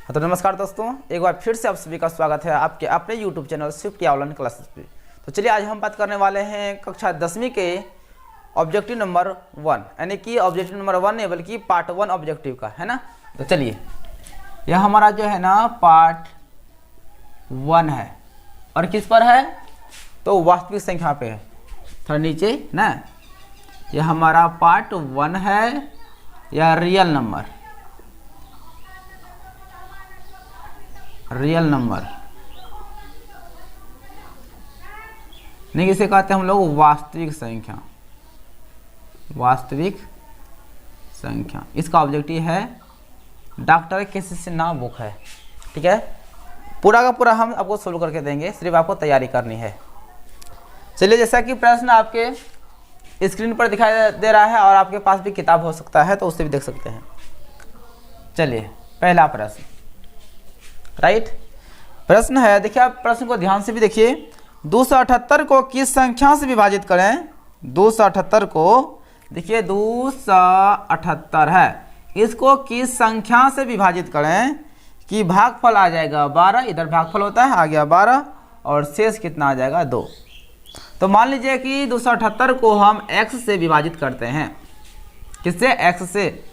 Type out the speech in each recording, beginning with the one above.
तो नमस्कार दोस्तों, एक बार फिर से आप सभी का स्वागत है आपके अपने YouTube channel Swift online classes पे। तो चलिए आज हम बात करने वाले हैं कक्षा 10वीं के ऑब्जेक्टिव नंबर 1, यानी कि ऑब्जेक्टिव नंबर 1 नहीं बल्कि पार्ट 1 ऑब्जेक्टिव का है ना। तो चलिए यह हमारा जो है ना पार्ट 1 है और किस पर है तो वास्तविक संख्या पे है। थोड़ा नीचे ना, यह हमारा पार्ट 1 है या रियल नंबर, रियल नंबर नहीं, इसे कहते हैं हम लोग वास्तविक संख्या। वास्तविक संख्या इसका ऑब्जेक्टिव है डॉक्टर केसी सिन्हा बुक है, ठीक है। पूरा का पूरा हम आपको सोल्व करके देंगे, सिर्फ आपको तैयारी करनी है। चलिए, जैसा कि प्रश्न आपके स्क्रीन पर दिखाई दे रहा है और आपके पास भी किताब हो सकता है तो उससे भी देख सकते हैं। चलिए पहला प्रश्न, राइट। प्रश्न है, देखिए आप प्रश्न को ध्यान से भी देखिए। 278 को किस संख्या से विभाजित करें। 278 को देखिए 278 है, इसको किस संख्या से विभाजित करें कि भागफल आ जाएगा 12, इधर भागफल होता है, आ गया 12 और शेष कितना आ जाएगा 2। तो मान लीजिए कि 278 को हम x से विभाजित करते हैं। किससे? x से।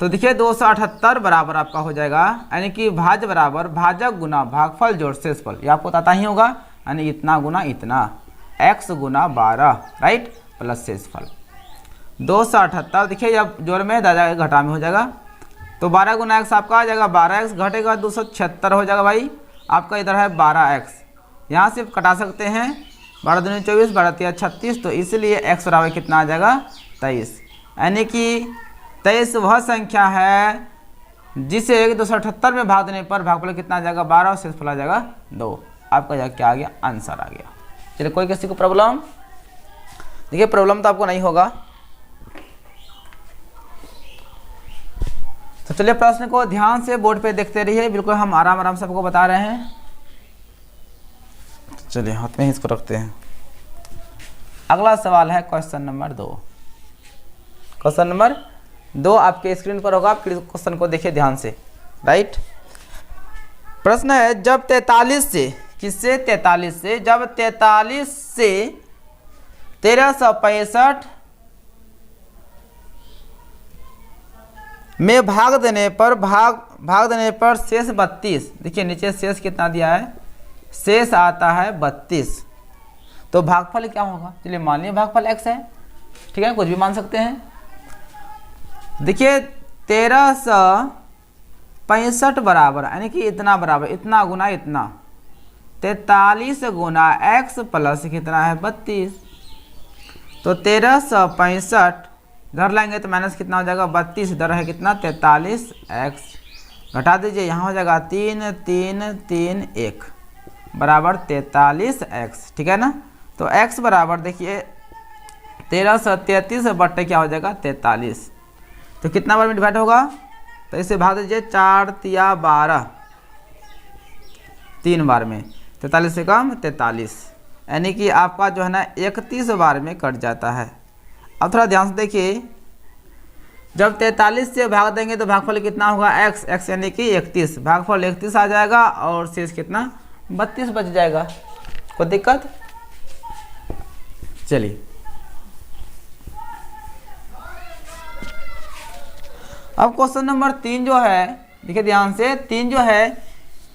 तो देखिए 278 बराबर आपका हो जाएगा, यानी कि भाज्य बराबर भाजक गुना भागफल जोड़ शेषफल, ये आपको पता ही होगा, यानी इतना गुना इतना, x गुना 12 राइट प्लस शेषफल। 278 देखिए जब जोड़ में जाएगा घटा में हो जाएगा, तो 12 गुना x आपका आ जाएगा 12x, घटेगा 276 हो जाएगा भाई आपका, इधर है 12x, यहाँ से कटा सकते हैं 12 दूनी 24, 12 तिया 36, तो इसलिए x बराबर कितना आ जाएगा 23, यानी कि 23 वह संख्या है जिसे 278 में भाग देने पर भागफल कितना आ जाएगा 12 और शेषफल आ जाएगा 2। आपका जाके क्या आ गया? आंसर आ गया। चलिए, कोई किसी को प्रॉब्लम? देखिए प्रॉब्लम तो आपको नहीं होगा। तो चलिए प्रश्न को ध्यान से बोर्ड पे देखते रहिए, बिल्कुल हम आराम आराम से आपको बता रहे हैं। चलिए हाथ में ही इसको रखते हैं। अगला सवाल है क्वेश्चन नंबर 2। क्वेश्चन नंबर 2 आपके स्क्रीन पर होगा, आप क्वेश्चन को देखिए ध्यान से, राइट। प्रश्न है, जब 43 से किससे 43 से जब 43 से 1365 में भाग देने पर शेष 32, देखिए नीचे शेष कितना दिया है, शेष आता है 32, तो भागफल क्या होगा? चलिए मान लिया भागफल x है, ठीक है, कुछ भी मान सकते हैं। देखिए 1365 बराबर, यानी कि इतना बराबर, इतना गुना इतना, 43 गुना x प्लस कितना है 32, तो 1365 घर लाएंगे तो माइनस कितना हो जाएगा 32, इधर है कितना 43x, घटा दीजिए, यहाँ हो जाएगा 3 3 3 1 बराबर 43x, ठीक है ना। तो x बराबर देखिए 1333 बट्टे क्या हो जाएगा 43, तो कितना बार में डिवाइड होगा, तो इसे भाग दीजिए 4 तिया 12, 3 बार में, 43 से कम 43, यानी कि आपका जो है ना 31 बार में कट जाता है। अब थोड़ा ध्यान से देखिए, जब 43 से भाग देंगे तो भागफल कितना होगा x यानी कि 31, भागफल 31 आ जाएगा और शेष कितना 32 बच जाएगा। कोई दिक्कत? चलिए अब क्वेश्चन नंबर 3 जो है, देखिए ध्यान से, 3 जो है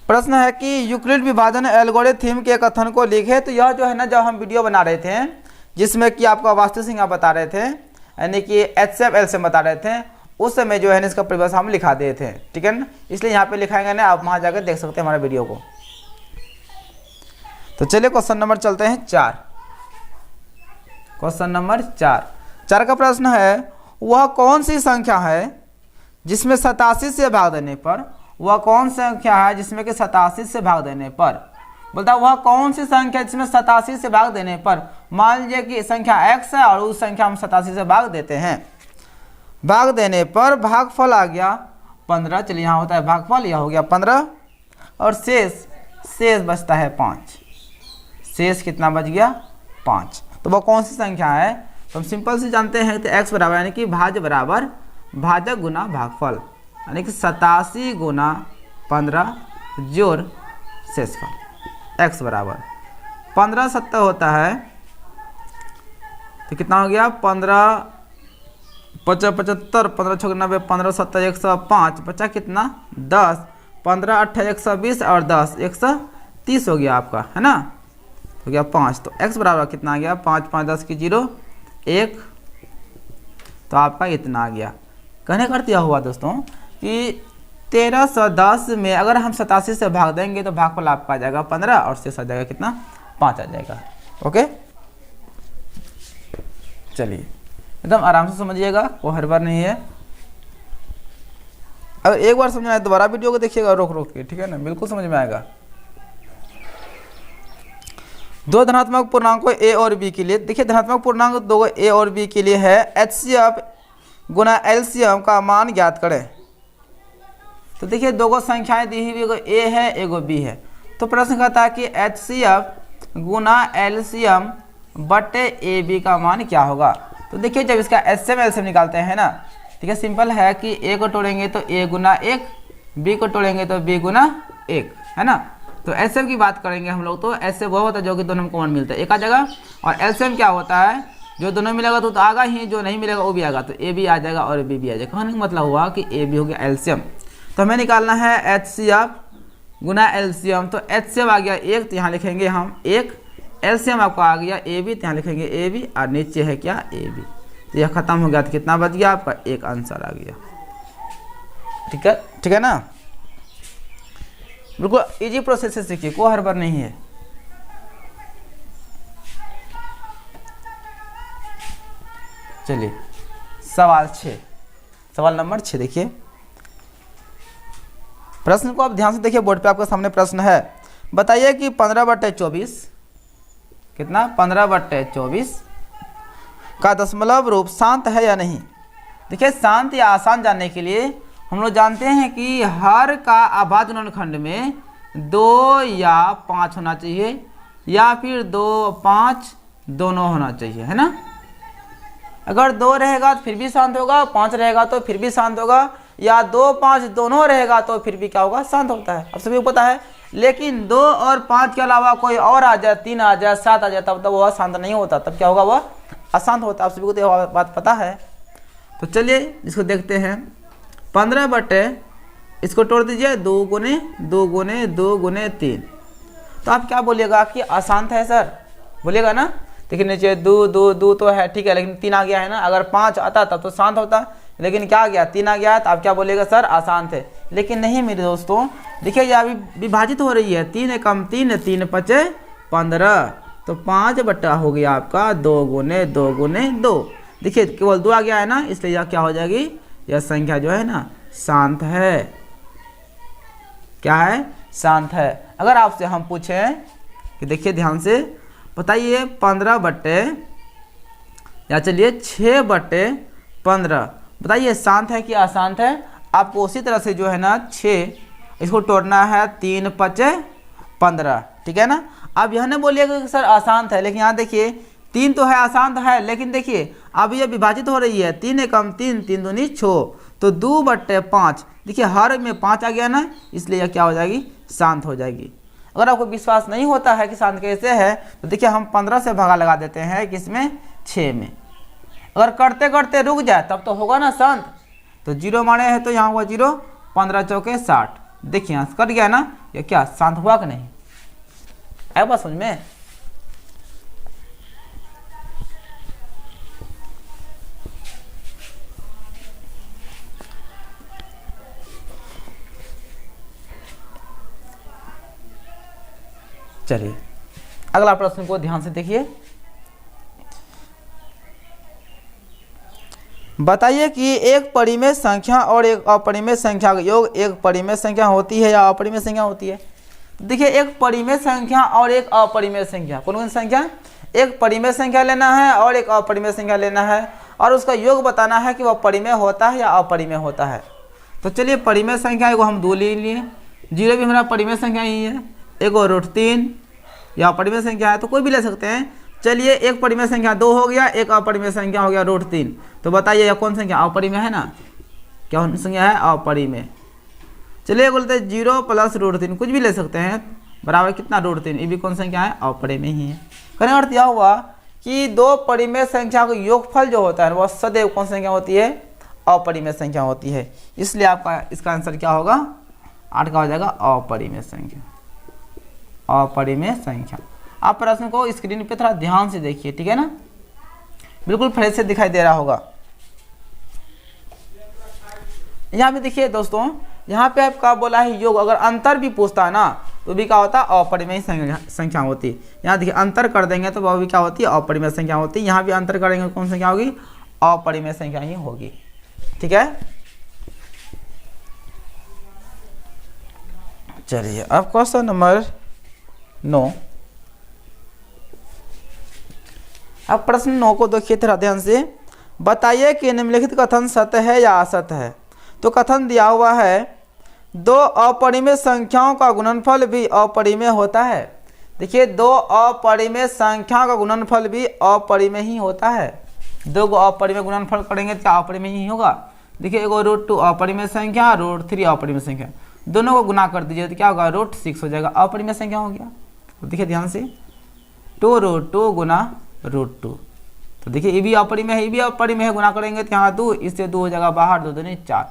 प्रश्न है कि यूक्लिड विभाजन एल्गोरिथम के कथन को लिखे। तो यह जो है ना, जब हम वीडियो बना रहे थे जिसमें कि आपका वास्तविक संख्या बता रहे थे, यानी कि HCF LCM बता रहे थे, उस समय जो है ना इसका परिभाषा हम लिखा दिए थे, ठीक है ना, इसलिए यहाँ पे लिखाएंगे ना, आप वहाँ जाकर देख सकते हैं हमारे वीडियो को। तो चलिए क्वेश्चन नंबर चलते हैं 4। क्वेश्चन नंबर 4 का प्रश्न है, वह कौन सी संख्या है जिसमें 87 से भाग देने पर, वह कौन सी संख्या है जिसमें कि 87 से भाग देने पर, बोलता वह कौन सी संख्या जिसमें 87 से भाग देने पर, मान लीजिए कि संख्या x है और उस संख्या हम 87 से भाग देते हैं, भाग देने पर भागफल आ गया 15, चलिए यहाँ होता है भागफल, यह हो गया 15 और शेष बचता है 5, शेष कितना बच गया 5। तो वह कौन सी संख्या है? तो हम सिंपल से जानते हैं कि x बराबर यानी कि भाज्य बराबर भाजक गुना भागफल, यानी कि 87 गुना 15 जोड़ शेषफल x बराबर 15 70 होता है तो कितना हो गया 15 75 15 6 90 15 70 105 बचा कितना 10 15 28 120 और 10 130 हो गया आपका, है ना, हो गया 5। तो x बराबर कितना आ गया 5 5 10 की 0 1, तो आपका इतना आ गया। कहने का अर्थ यह हुआ दोस्तों कि 1310 में अगर हम 87 से भाग देंगे तो भागफल आपका आ जाएगा 15 और शेष आ जाएगा कितना 5 आ जाएगा। ओके, चलिए एकदम आराम से समझिएगा, कोई हड़बड़ नहीं है। अगर एक बार समझ में आए दोबारा वीडियो को देखिएगा रोक रोक के, ठीक है ना, बिल्कुल समझ में आएगा। दो धनात्मक पूर्णांकों a और b के लिए, देखिए धनात्मक पूर्णांक दो a और b के लिए है HCF गुना LCM का मान ज्ञात करें। तो देखिए दो गो संख्याएं दी हुई, एगो a है एगो b है। तो प्रश्न कहता है कि HCF गुना LCM बटे AB का मान क्या होगा। तो देखिए जब इसका HCM LCM निकालते हैं ना, ठीक है, सिंपल है कि a को तोड़ेंगे तो a गुना 1, b को तोड़ेंगे तो b गुना 1, है ना। तो LCM की बात करेंगे हम लोग, तो LCM वो होता है जो कि दोनों में कॉमन मिलता है एक आ जाएगा, और LCM क्या होता है जो दोनों मिलेगा तो आगा ही, जो नहीं मिलेगा वो भी आएगा, तो a भी आ जाएगा और b भी आ जाएगा। कहने का मतलब हुआ कि a भी हो गया LCM। तो हमें निकालना है HCF गुना LCM, तो HCF आ गया 1, तो यहाँ लिखेंगे हम 1, LCM आपका आ गया AB, तो यहाँ लिखेंगे AB और नीचे है क्या AB। तो यह खत्म हो गया, तो कितना बच गया आपका, एक आंसर आ गया। ठीक है ना, बिल्कुल इजी प्रोसेस से सीखिए, कोई हड़बड़ नहीं है। चलिए सवाल 6, सवाल नंबर 6 देखिए, प्रश्न को आप ध्यान से देखिए, बोर्ड पे आपके सामने प्रश्न है। बताइए कि 15/24 कितना 15/24 का दशमलव रूप शांत है या नहीं। देखिए शांत या आसान जानने के लिए हम लोग जानते हैं कि हर का अभाज्य गुणनखंड में 2 या 5 होना चाहिए, या फिर 2 5 दोनों होना चाहिए, है ना। अगर 2 रहेगा तो फिर भी शांत होगा, 5 रहेगा तो फिर भी शांत होगा, या 2 5 दोनों रहेगा तो फिर भी क्या होगा, शांत होता है, अब सभी को पता है। लेकिन 2 और 5 के अलावा कोई और आ जाए, 3 आ जाए, 7 आ जाए, तब वह शांत नहीं होता, तब क्या होगा, वह अशांत होता है। आप सभी को तो यह बात पता है। तो चलिए इसको देखते हैं। 15 बटे इसको तोड़ दीजिए, 2 गुने 2 गुने 2 गुने 3, तो आप क्या बोलिएगा कि अशांत है सर, बोलिएगा ना। देखिए नीचे 2 2 2 तो है, ठीक है, लेकिन 3 आ गया है ना। अगर 5 आता तब तो शांत होता, लेकिन क्या आ गया, 3 आ गया, तो आप क्या बोलेगा, सर अशांत है। लेकिन नहीं मेरे दोस्तों, देखिए यह अभी विभाजित हो रही है, 3 एकम 3, 3 पचे 15, तो 5 बट्टा हो गया आपका 2 गुने 2 गुने 2। देखिए केवल 2 आ गया है ना, इसलिए यह क्या हो जाएगी, यह संख्या जो है ना शांत है। क्या है, शांत है। अगर आपसे हम पूछें कि देखिए ध्यान से बताइए 15 बट्टे या चलिए 6 बट्टे 15, बताइए शांत है कि अशांत है। आपको उसी तरह से जो है ना 6 इसको तोड़ना है, 3 पचे 15, ठीक है ना। अब यह नहीं बोलिएगा कि सर अशांत है, लेकिन यहाँ देखिए 3 तो है, अशांत है, लेकिन देखिए अब ये विभाजित हो रही है, 3 एकम 3, 3 दूनी 6, तो 2 बट्टे 5, देखिए हर में 5 आ गया ना, इसलिए यह क्या हो जाएगी, शांत हो जाएगी। अगर आपको विश्वास नहीं होता है कि शांत कैसे है, तो देखिए हम 15 से भागा लगा देते हैं किसमें, 6 में। अगर करते करते रुक जाए तब तो होगा ना शांत। तो 0 माने हैं तो यहाँ हुआ 0, 15 चौके 60, देखिए यहाँ कट गया ना, ये क्या शांत हुआ कि नहीं, आया बात समझ में। चलिए अगला प्रश्न को ध्यान से देखिए। बताइए कि एक परिमेय संख्या और एक अपरिमेय संख्या का योग एक परिमेय संख्या होती है या अपरिमेय संख्या होती है। देखिए एक परिमेय संख्या और एक अपरिमेय संख्या, कौन कौन संख्या, एक परिमेय संख्या लेना है और एक अपरिमेय संख्या लेना है, और उसका योग बताना है कि वह परिमेय होता है या अपरिमेय होता है। तो चलिए परिमेय संख्या एगो हम 2 ले लिए, 0 भी हमारा परिमेय संख्या ही है, एगो √3 या अपरिमेय संख्या है, तो कोई भी ले सकते हैं। चलिए एक परिमेय संख्या 2 हो गया, एक अपरिमेय संख्या हो गया √3, तो बताइए यह कौन संख्या, अपरिमेय है ना, क्या संख्या है, अपरिमेय। चलिए बोलते हैं 0 प्लस √3, कुछ भी ले सकते हैं, बराबर कितना √3। ये भी कौन संख्या है, अपरिमेय ही है। कहने का अर्थ यह हुआ कि दो परिमेय संख्या का योगफल जो होता है वह सदैव कौन संख्या होती है, अपरिमेय संख्या होती है। इसलिए आपका इसका आंसर क्या होगा, 8 का हो जाएगा अपरिमेय संख्या, अपरिमेय संख्या। आप प्रश्न को स्क्रीन पे थोड़ा ध्यान से देखिए, ठीक है ना, बिल्कुल फ्रेश से दिखाई दे रहा होगा। यहाँ पे देखिए दोस्तों, यहाँ पे आपका बोला है योग, अगर अंतर भी पूछता है ना तो भी क्या होता है, अपरिमेय संख्या होती है। यहाँ देखिए अंतर कर देंगे तो वह भी क्या होती है, अपरिमेय संख्या होती है। यहाँ भी अंतर करेंगे कौन संख्या होगी, अपरिमेय संख्या ही होगी, ठीक है। चलिए अब क्वेश्चन नंबर 9। अब प्रश्न 9 को देखिए थोड़ा ध्यान से। बताइए कि निम्नलिखित कथन सत्य है या असत्य है। तो कथन दिया हुआ है, दो अपरिमेय संख्याओं का गुणनफल भी अपरिमेय होता है। देखिए दो अपरिमेय संख्या का गुणनफल भी अपरिमेय ही होता है। दो को अपरिमेय गुणनफल करेंगे तो क्या अपरिमेय ही होगा। देखिए एगो √2 अपरिमेय संख्या, √3 अपरिमेय संख्या, दोनों को गुना कर दीजिए तो क्या होगा, √6 हो जाएगा, अपरिमेय संख्या हो गया। तो देखिए ध्यान से 2√2 गुना √2, तो देखिए ये भी अपरिमेय है, ये भी अपरिमेय है, गुना करेंगे तो यहाँ 2, इससे 2 हो जाएगा बाहर, 2 दूनी 4,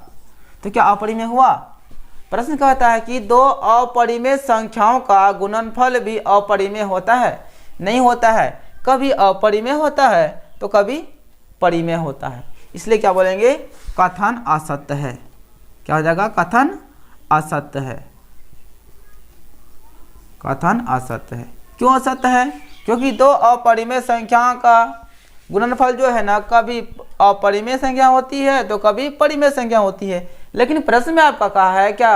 तो क्या अपरिमेय हुआ। प्रश्न कहता है कि दो अपरिमेय संख्याओं का गुणनफल भी अपरिमेय होता है, नहीं होता है, कभी अपरिमेय होता है तो कभी परिमेय होता है। इसलिए क्या बोलेंगे, कथन असत्य है। क्या हो जाएगा, कथन असत्य है, कथन असत्य है। क्यों असत्य है, क्योंकि दो अपरिमेय संख्या का गुणनफल जो है ना, कभी अपरिमेय संख्या होती है तो कभी परिमेय संख्या होती है। लेकिन प्रश्न में आपका कहा है क्या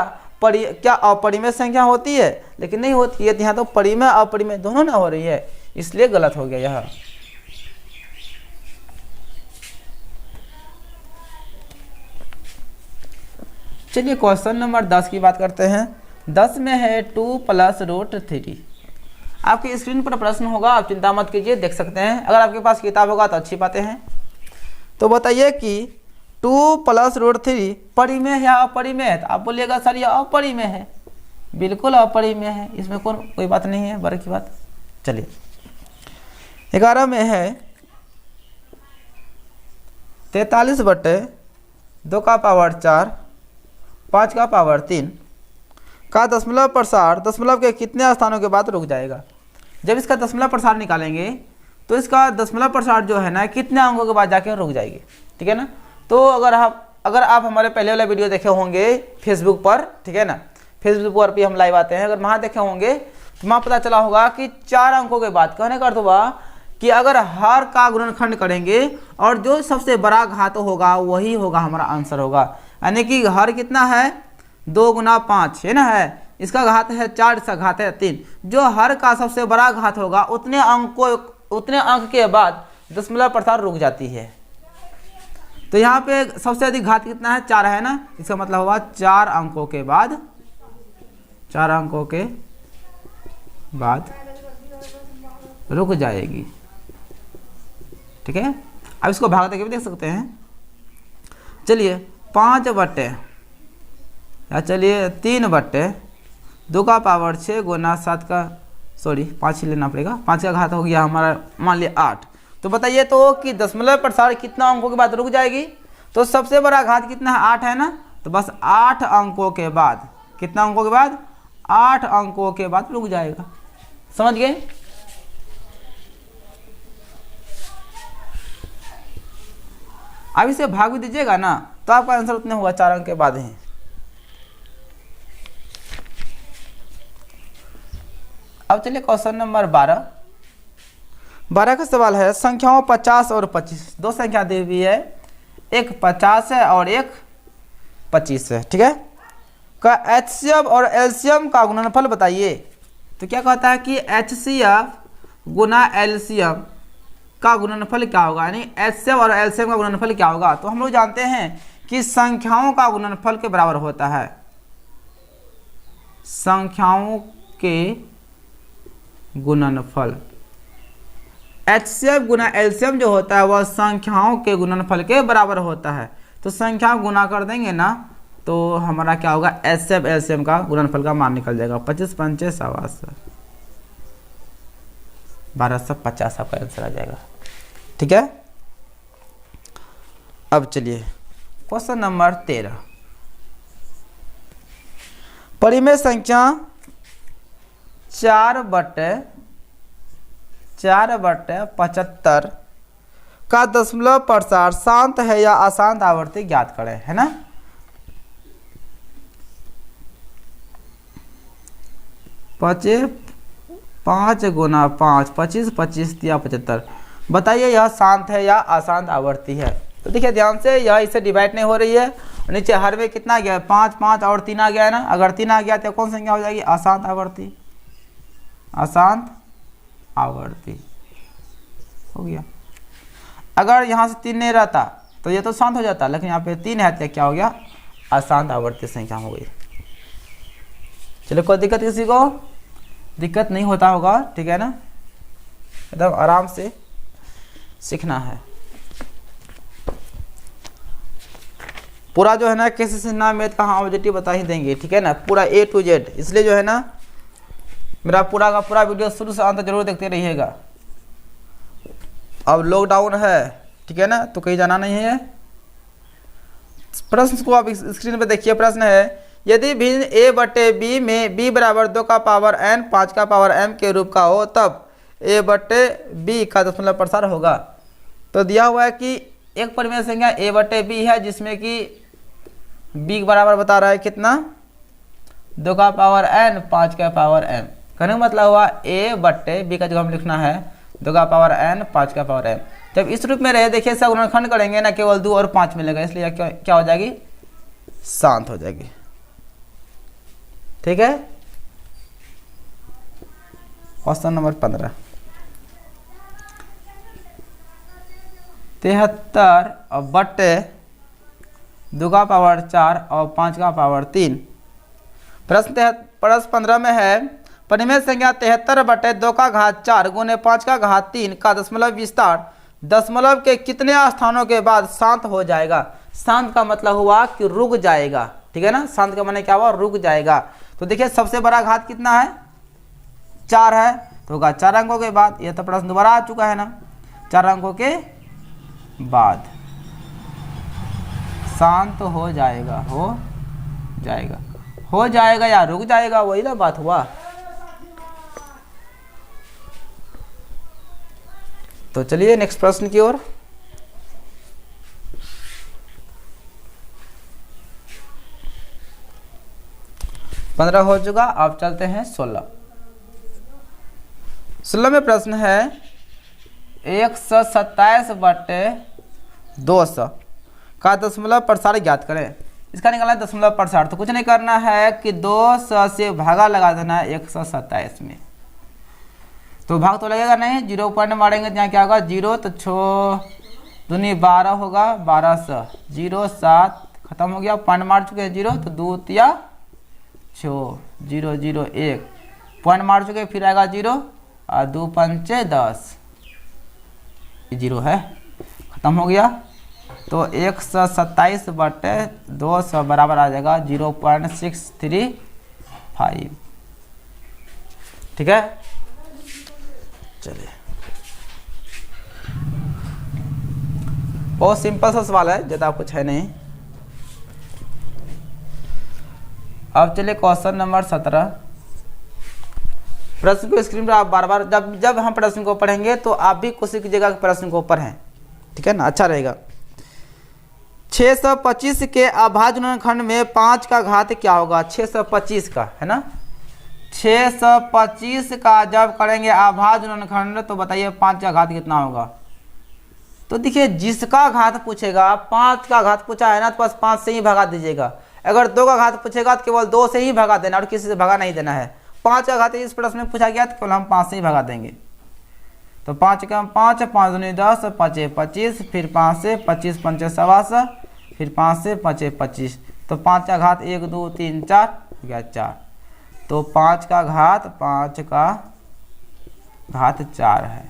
अपरिमेय संख्या होती है, लेकिन नहीं होती है। यहाँ तो परिमेय अपरिमेय दोनों ना हो रही है, इसलिए गलत हो गया यह। चलिए क्वेश्चन नंबर 10 की बात करते हैं। 10 में है 2 प्लस √3। आपकी स्क्रीन पर प्रश्न होगा, आप चिंता मत कीजिए, देख सकते हैं। अगर आपके पास किताब होगा तो अच्छी बातें हैं। तो बताइए कि 2 प्लस √3 परिमेय है या अपरिमेय है। तो आप बोलिएगा सर ये अपरिमेय है, बिल्कुल अपरिमेय है, इसमें कोई बात नहीं है बड़े की बात। चलिए 11 में है 43/2 का पावर 4 5 का पावर 3 का दशमलव प्रसार दशमलव के कितने स्थानों के बाद रुक जाएगा। जब इसका दशमलव प्रसार निकालेंगे तो इसका दशमलव प्रसार जो है ना कितने अंकों के बाद जाके रुक जाएगी, ठीक है ना। तो अगर आप हमारे पहले वाला वीडियो देखे होंगे फेसबुक पर, ठीक है ना, फेसबुक पर भी हम लाइव आते हैं, अगर वहाँ देखे होंगे तो वहाँ पता चला होगा कि 4 अंकों के बाद, कहने का अर्थ हुआ कि अगर हर का गुणनखंड करेंगे और जो सबसे बड़ा घात होगा वही होगा हमारा आंसर होगा। यानी कि हर कितना है, 2 गुना 5 है ना, है, इसका घात है 4, इसका घात है 3। जो हर का सबसे बड़ा घात होगा उतने अंक के बाद दशमलव प्रसार रुक जाती है। तो यहाँ पे सबसे अधिक घात कितना है, 4 है ना, इसका मतलब हुआ 4 अंकों के बाद, 4 अंकों के बाद रुक जाएगी, ठीक है। अब इसको भाग देके भी देख सकते हैं। चलिए 3/2 का पावर 6 गुना 7 का 5 ही लेना पड़ेगा, 5 का घात हो गया हमारा मान लिया 8। तो बताइए तो कि दशमलव प्रसार कितना अंकों के बाद रुक जाएगी। तो सबसे बड़ा घात कितना है, 8 है ना, तो बस 8 अंकों के बाद, कितना अंकों के बाद, 8 अंकों के बाद रुक जाएगा। समझ गए। अब इसे भाग भी दीजिएगा ना तो आपका आंसर उतने होगा, 4 अंक के बाद ही। अब चलिए क्वेश्चन नंबर 12 का सवाल है। संख्याओं 50 और 25, दो संख्या दी हुई है, एक 50 है और एक 25 है, ठीक है। का एचसीएफ और एलसीएम का गुणनफल बताइए। तो क्या कहता है कि एचसीएफ गुना एलसीएम का गुणनफल क्या होगा, यानी एचसीएफ और एलसीएम का गुणनफल क्या होगा। तो हम लोग जानते हैं कि संख्याओं का गुणनफल के बराबर होता है, संख्याओं के गुणनफल। एचसीएफ गुना एलसीएम जो होता है वह संख्याओं के गुणनफल के बराबर होता है। तो संख्या गुना कर देंगे ना तो हमारा क्या होगा, एचसीएफ एलसीएम का गुणनफल का मान निकल जाएगा। 25 पंचे 125, 1250 आपका आंसर आ जाएगा। ठीक है, अब चलिए क्वेश्चन नंबर 13। परिमेय संख्या 4/75 का दशमलव प्रसार शांत है या अशांत आवृत्ति ज्ञात करें, है ना। पचे 5 गुना 5, 25, 25 या 75। बताइए यह शांत है या अशांत आवृत्ति है। तो देखिए ध्यान से, यह इससे डिवाइड नहीं हो रही है। नीचे हर में कितना गया है, 5 5 और 3 आ गया है ना। अगर 3 आ गया तो कौन संख्या हो जाएगी, अशांत आवृत्ति। अशांत आवृत्ति हो गया। अगर यहाँ से 3 नहीं रहता तो ये तो शांत हो जाता, लेकिन यहाँ पे 3 है तो क्या हो गया, अशांत आवृत्ति संख्या हो गई। चलो, कोई दिक्कत किसी को, दिक्कत नहीं होता होगा, ठीक है ना। एकदम आराम से सीखना है। पूरा जो है ना किसी से ना मैथ का हाँ ऑब्जेक्टिव बता ही देंगे, ठीक है ना, पूरा A to Z। इसलिए जो है ना मेरा पूरा का पूरा वीडियो शुरू से अंत जरूर देखते रहिएगा। अब लॉकडाउन है, ठीक है ना, तो कहीं जाना नहीं है। प्रश्न को आप स्क्रीन पे देखिए। प्रश्न है, यदि भिन्न a/b में b बराबर 2 का पावर n 5 का पावर m के रूप का हो, तब a/b का दशमलव प्रसार होगा। तो दिया हुआ है कि एक परिमेय संख्या a/b है, जिसमें कि b बराबर बता रहा है कितना, 2 का पावर n 5 का पावर m। कहने का मतलब हुआ a/b का जगह हम लिखना है 2 का पावर n 5 का पावर m। जब इस रूप में रहे, देखिए सब गुणनखंड करेंगे ना, केवल 2 और 5 मिलेगा, इसलिए क्या हो जाएगी, शांत हो जाएगी। ठीक है, क्वेश्चन नंबर 15। 73/2 का पावर 4 और 5 का पावर 3। प्रश्न 15 में है, परिमेय संख्या 73/2 का घात 4 गुने 5 का घात 3 का दशमलव विस्तार दशमलव के कितने स्थानों के बाद शांत हो जाएगा। शांत का मतलब हुआ कि रुक जाएगा, ठीक है ना। शांत का मतलब क्या हुआ, रुक जाएगा। तो देखिए सबसे बड़ा घात कितना है, 4 है, तो होगा 4 अंकों के बाद। यह तो प्रश्न दोबारा आ चुका है ना, 4 अंकों के बाद शांत हो जाएगा, हो जाएगा या रुक जाएगा, वही ना बात हुआ। तो चलिए नेक्स्ट प्रश्न की ओर। पंद्रह हो चुका, अब चलते हैं 16। 16 में प्रश्न है, 127/200 का दशमलव प्रसार ज्ञात करें। इसका निकालना है दशमलव प्रसार। तो कुछ नहीं करना है कि 200 से भागा लगा देना है 127 में। तो भाग तो लगेगा नहीं, 0 पॉइंट मारेंगे तो यहाँ क्या होगा, 0 तो 6 दूनी 12 होगा, 1200 0 7 खत्म हो गया। पॉइंट मार चुके हैं 0, तो 2 तिया 6 0 0 1 पॉइंट मार चुके, फिर आएगा 0 और 2 पंचे 10, 0 है, खत्म हो गया। तो 127/200 बराबर आ जाएगा 0.635। ठीक है, चलिए बहुत सिंपल सा सवाल है, ज़्यादा कुछ है नहीं। अब चलिए क्वेश्चन नंबर 17। प्रश्न को स्क्रीन पर आप बार बार जब हम प्रश्न को पढ़ेंगे तो आप भी कोशिश कीजिएगा कि प्रश्न को पढ़ें, ठीक है ना, अच्छा रहेगा। 625 के अभाज्य गुणनखंड में 5 का घात क्या होगा, 625 का, है ना। 625 का जब करेंगे अभाज्य गुणनखंड तो बताइए 5 का घात कितना होगा। तो देखिए जिसका घात पूछेगा, 5 का घात पूछा है ना, तो बस 5 से ही भगा दीजिएगा। अगर 2 का घात पूछेगा तो केवल 2 से ही भगा देना और किसी से भगा नहीं देना है। 5 का घात इस प्रश्न में पूछा गया तो केवल हम 5 से ही भगा देंगे। तो 5 का 5 5 दूनी 10 5 25, फिर 5 से 25 पंचे 125, फिर 5 से 5 25। तो 5 का घात 1 2 3 4 हो गया 4। तो 5 का घात 4 है,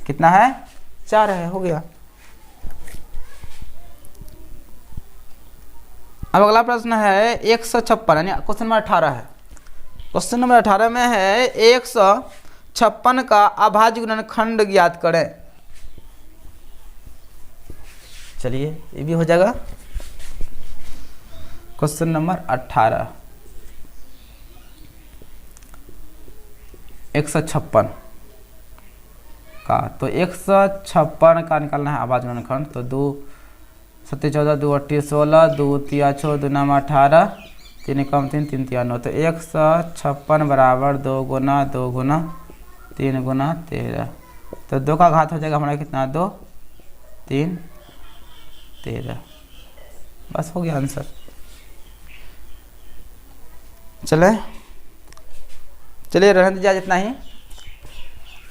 कितना है, 4 है, हो गया। अब अगला प्रश्न है 156, यानी क्वेश्चन नंबर 18 है। क्वेश्चन नंबर 18 में है 156 का अभाज्य गुणनखंड ज्ञात करें। चलिए ये भी हो जाएगा। क्वेश्चन नंबर 18, 156 का, तो 156 का निकालना है अभाज्य गुणनखंड। तो 2 7 14 2 8 16 2 3 6 2 9 18 3 कम 3 3 3 9। तो 156 बराबर 2 गुना 2 गुना 3 गुना 13। तो 2 का घात हो जाएगा हमारा कितना, 2 3 13। बस हो गया आंसर। चलिए रहने दीजिए आज इतना ही।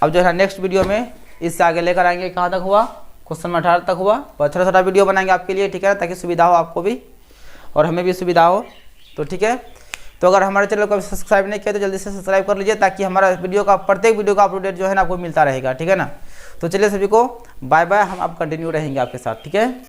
अब जो है नेक्स्ट वीडियो में इससे आगे लेकर आएंगे। कहाँ तक हुआ, क्वेश्चन नंबर 18 तक हुआ। तो छोटा छोटा वीडियो बनाएंगे आपके लिए, ठीक है, ताकि सुविधा हो आपको भी और हमें भी सुविधा हो। तो ठीक है, तो अगर हमारे चैनल को सब्सक्राइब नहीं किया तो जल्दी से सब्सक्राइब कर लीजिए, ताकि हमारा वीडियो का प्रत्येक वीडियो का अपडेट जो है ना आपको मिलता रहेगा, ठीक है ना। तो चलिए सभी को बाय बाय, हम आप कंटिन्यू रहेंगे आपके साथ, ठीक है।